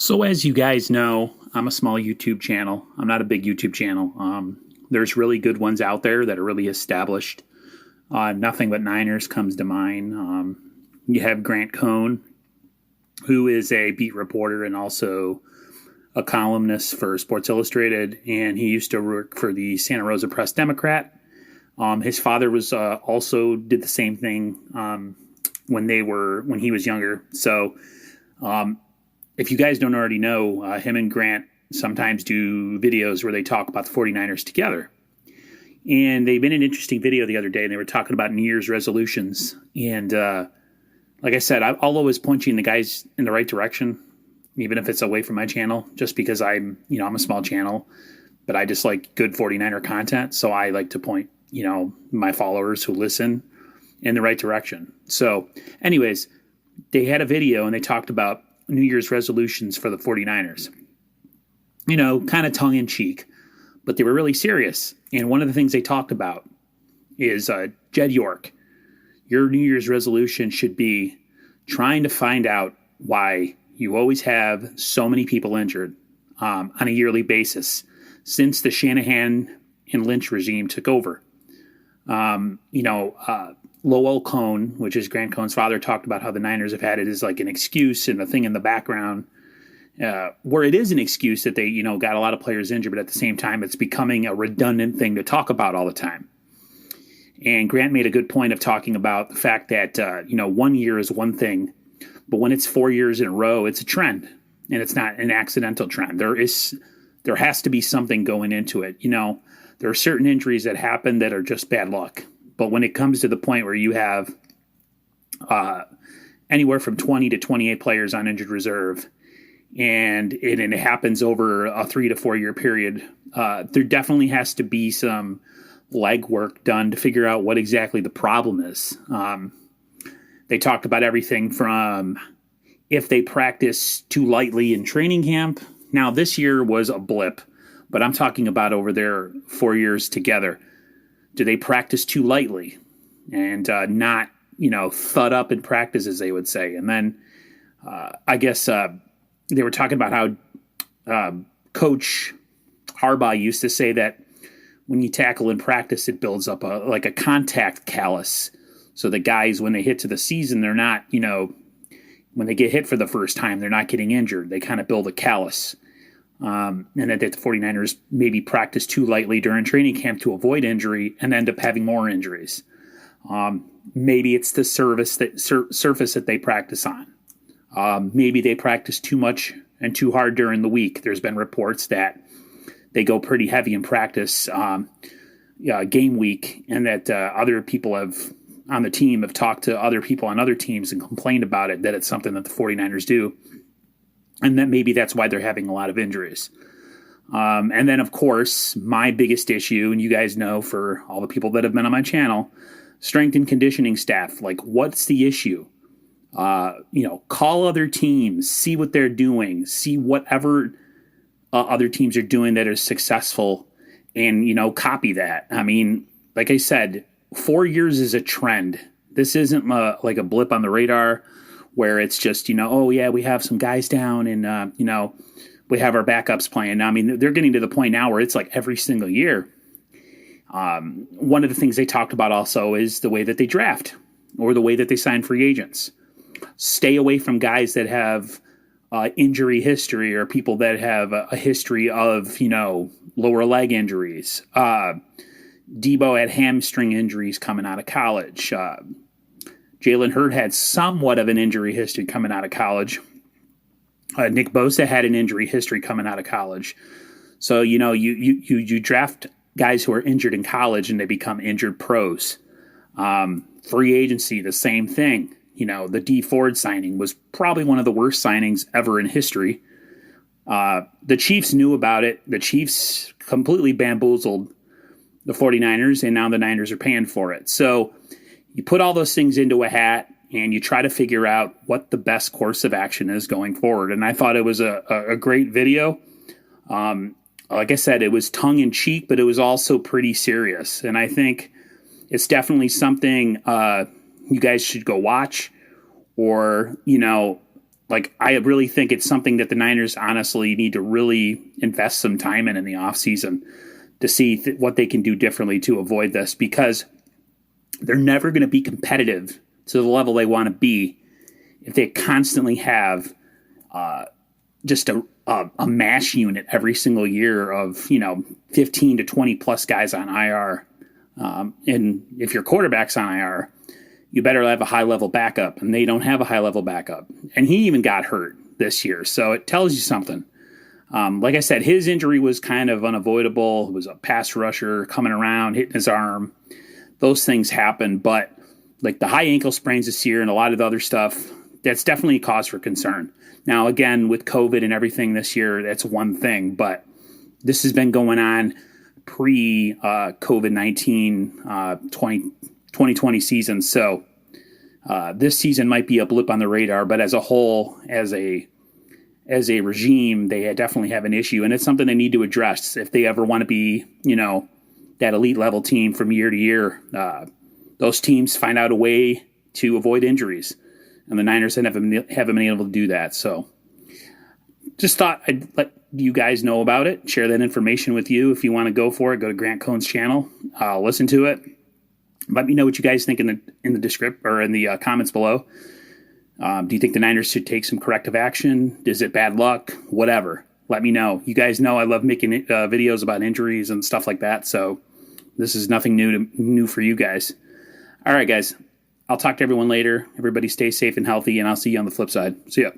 So as you guys know, I'm a small YouTube channel. I'm not a big YouTube channel. There's really good ones out there that are really established. Nothing But Niners comes to mind. You have Grant Cohn, who is a beat reporter and also a columnist for Sports Illustrated, and he used to work for the Santa Rosa Press Democrat. His father was also did the same thing when he was younger. So if you guys don't already know, him and Grant sometimes do videos where they talk about the 49ers together. And they made an interesting video the other day, and they were talking about New Year's resolutions. And like I said, I'll always point you in the guys in the right direction, even if it's away from my channel, just because I'm a small channel, but I just like good 49er content. So I like to point, my followers who listen in the right direction. So anyways, they had a video and they talked about New Year's resolutions for the 49ers, kind of tongue in cheek, but they were really serious. And one of the things they talked about is Jed York. Your New Year's resolution should be trying to find out why you always have so many people injured on a yearly basis since the Shanahan and Lynch regime took over. Lowell Cohn, which is Grant Cohn's father, talked about how the Niners have had it as like an excuse and a thing in the background, where it is an excuse that they, got a lot of players injured, but at the same time, it's becoming a redundant thing to talk about all the time. And Grant made a good point of talking about the fact that, 1 year is one thing, but when it's 4 years in a row, it's a trend, and it's not an accidental trend. There has to be something going into it. There are certain injuries that happen that are just bad luck. But when it comes to the point where you have anywhere from 20 to 28 players on injured reserve, and it happens over a 3 to 4 year period, there definitely has to be some legwork done to figure out what exactly the problem is. They talked about everything from if they practice too lightly in training camp. Now, this year was a blip, but I'm talking about over their 4 years together. Do they practice too lightly and not, thud up in practice, as they would say? And then I guess they were talking about how Coach Harbaugh used to say that when you tackle in practice, it builds up like a contact callus. So the guys, when they hit to the season, they're not, when they get hit for the first time, they're not getting injured. They kind of build a callus. And that the 49ers maybe practice too lightly during training camp to avoid injury and end up having more injuries. Maybe it's the surface that they practice on. Maybe they practice too much and too hard during the week. There's been reports that they go pretty heavy in practice game week, and that other people on the team have talked to other people on other teams and complained about it, that it's something that the 49ers do. And that maybe that's why they're having a lot of injuries. And then, of course, my biggest issue, and you guys know for all the people that have been on my channel, strength and conditioning staff. Like, what's the issue? Call other teams, see what they're doing, see whatever other teams are doing that are successful, and, copy that. I mean, like I said, 4 years is a trend. This isn't like a blip on the radar, where it's just, we have some guys down and, we have our backups playing. Now, I mean, they're getting to the point now where it's like every single year. One of the things they talked about also is the way that they draft or the way that they sign free agents. Stay away from guys that have injury history or people that have a history of, lower leg injuries. Debo had hamstring injuries coming out of college. Jalen Hurd had somewhat of an injury history coming out of college. Nick Bosa had an injury history coming out of college. So, you draft guys who are injured in college and they become injured pros. Free agency, the same thing. The Dee Ford signing was probably one of the worst signings ever in history. The Chiefs knew about it. The Chiefs completely bamboozled the 49ers, and now the Niners are paying for it. So you put all those things into a hat and you try to figure out what the best course of action is going forward. And I thought it was a great video. Like I said, it was tongue in cheek, but it was also pretty serious. And I think it's definitely something you guys should go watch, or, like, I really think it's something that the Niners honestly need to really invest some time in the offseason to see what they can do differently to avoid this, because they're never going to be competitive to the level they want to be if they constantly have just a mash unit every single year of 15 to 20 plus guys on IR. And if your quarterback's on IR, you better have a high level backup, and they don't have a high level backup. And he even got hurt this year, so it tells you something. Like I said, his injury was kind of unavoidable. It was a pass rusher coming around, hitting his arm. Those things happen, but like the high ankle sprains this year and a lot of the other stuff, that's definitely a cause for concern. Now, again, with COVID and everything this year, that's one thing, but this has been going on pre-COVID-19 2020 season. So this season might be a blip on the radar, but as a whole, as a regime, they definitely have an issue, and it's something they need to address if they ever want to be, that elite level team from year to year. Those teams find out a way to avoid injuries, and the Niners haven't been able to do that. So just thought I'd let you guys know about it, share that information with you. If you want to go for it, go to Grant Cohn's channel, listen to it. Let me know what you guys think in the description or in the comments below. Do you think the Niners should take some corrective action? Is it bad luck? Whatever. Let me know. You guys know I love making videos about injuries and stuff like that, so this is nothing new for you guys. All right, guys. I'll talk to everyone later. Everybody stay safe and healthy, and I'll see you on the flip side. See ya.